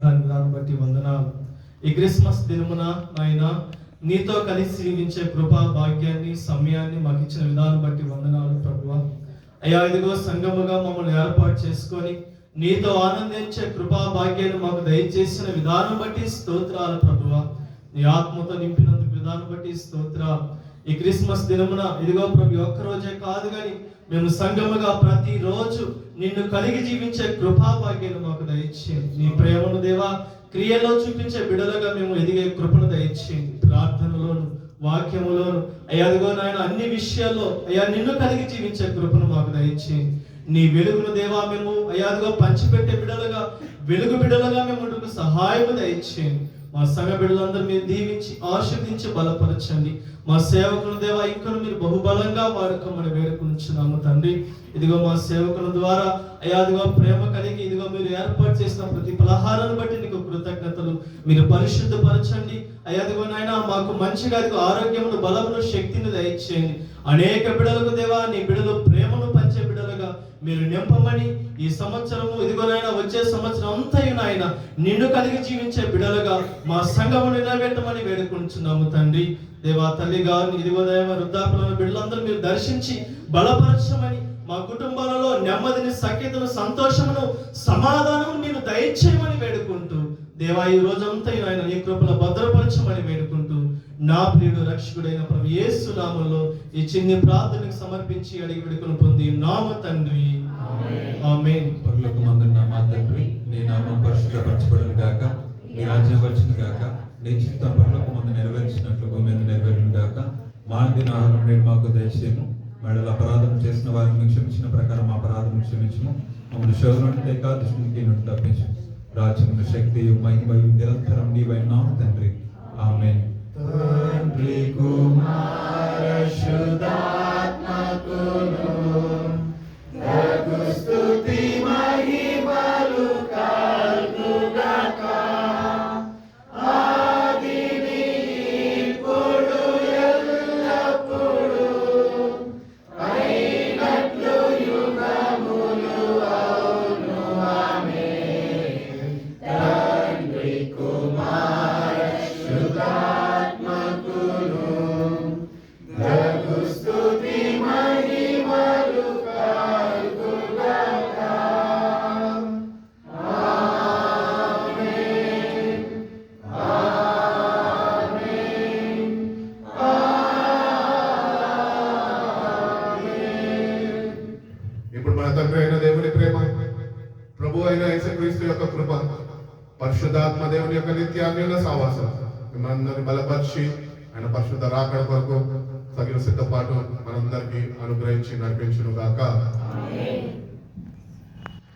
దాన్ని బట్టి వందనాలు. ఈ క్రిస్మస్ దినమున నాయన నీతో కలిసి జీవించే కృపా భాగ్యాన్ని సమయాన్ని మాకు ఇచ్చిన విధానం బట్టి వందనాలు ప్రభువా. అయ్యా ఇదిగో సంఘముగా మమ్మల్ని ఏర్పాటు చేసుకొని నీతో ఆనందించే కృపా భాగ్యాన్ని మాకు దయచేసిన విధానం బట్టి స్తోత్రాలు ప్రభువా. నీ ఆత్మతో నింపినందుకు విధానం బట్టి స్తోత్రాలు. ఈ క్రిస్మస్ దినమున ఇదిగో ప్రభు ఒక్క రోజే కాదు కానీ మేము సంఘముగా ప్రతిరోజు నిన్ను కలిగి జీవించే కృపా భాగ్యాన్ని మాకు దయచేయండి. నీ ప్రేమను దేవా క్రియలో చూపించే బిడలుగా మేము ఎదిగే కృపను దయచేయండి. ప్రార్థనలోను వాక్యములోను అయ్యా అదిగో నాయన అన్ని విషయాల్లో అయ్యా నిన్ను కలిగి జీవించే కృపను మాకు దయచేయండి. నీ వెలుగును దేవా మేము అయ్యా అదిగో పంచిపెట్టే బిడలుగా వెలుగు బిడలుగా మేము సహాయము దయచేయండి. మా సంఘ బిడ్డలందరూ మీరు దీవించి ఆశీర్వదించి బలపరచండి. మా సేవకుల దేవా ఇంకను మీరు బహుబలంగా వాడుకోమని వేడుకుంటున్నాము తండ్రి. ఇదిగో మా సేవకుల ద్వారా అయ్యా అదిగో ప్రేమ కలిగి ఇదిగో మీరు ఏర్పాటు చేసిన ప్రతి పలహారాన్ని బట్టి నీకు కృతజ్ఞతలు. మీరు పరిశుద్ధపరచండి అయ్యా అదిగో నాయన మాకు మంచిగా అదిగో ఆరోగ్యమును బలమును శక్తిని దయచేయండి. అనేక బిడలకు దేవా నీ బిడలు ప్రేమను పంచే బిడలుగా మీరు నింపమని ఈ సంవత్సరము ఇదిగోనైనా వచ్చే సంవత్సరం అంతయు నాయన నిన్ను కలిగి జీవించే బిడలుగా మా సంఘము నిలబెట్టమని వేడుకుంటున్నాము తండ్రి. దేవా తల్లి గారిని ఇదిగో దేవ వృద్ధాపులను బిడ్డలందరూ మీరు దర్శించి బలపరచమని మా కుటుంబాలలో నెమ్మదిని సఖ్యతను సంతోషమును సమాధానం నేను దయచేయమని వేడుకుంటూ దేవా ఈ రోజంతా ఆయన నీ కృపలో భద్రపరచమని వేడుకుంటూ నా ప్రియుడు రక్షకుడైన ప్రభు యేసు నామములో ఈ చిన్ని ప్రార్థనకు సమర్పించి అడిగి వేడుకొని పొంది నామ తండ్రి ఆమేన్. పరలోకమందున్న మా తండ్రి నీ నామం పరిశుద్ధపరచబడును గాక, నీ రాజ్యం వచ్చును గాక, నీ చిత్తం పరలోకమందు నెరవేర్చినట్లు భూమి మీద నెరవేరును గాక. మా దిన ఆహారం నేడు మాకు దయచేయము, మేడల అపరాధం చేసిన వారిని క్షమించిన ప్రకారం మా అపరాధం క్షమించము, మమ్మల్ని శోధన తేక దుష్టునికి నుండి తప్పించు. రాజ్యమును శక్తి మహిమయు నిరంతరం నీవైనావు తండ్రి ఆమేన్. తండ్రి కుమార శుద్ధాత్మకును స్తుతి మహిమలు కలుగుగాక. ఆదిని ఇప్పుడు ఎల్లప్పుడు అయినట్లు యుగములు అవును ఆమేన్. తండ్రి కుమార శుద్ధాత్మకును స్తుతి మహిమలు కలుగుగాక. ఆమేన్ ఆమేన్ ఆమేన్. ఇప్పుడు మన తండ్రి అయిన దేవుని ప్రేమ, ప్రభు అయిన యేసుక్రీస్తు యొక్క కృప, పరిశుద్ధాత్మ దేవుని యొక్క నిత్యాన్యుల సావాసం మనందరిని బలపరిచి ఆయన పరిశుద్ధ రాకడ కొరకు తగిన సిద్ధపాటు మనందరికీ అనుగ్రహించి నడిపించును గాక.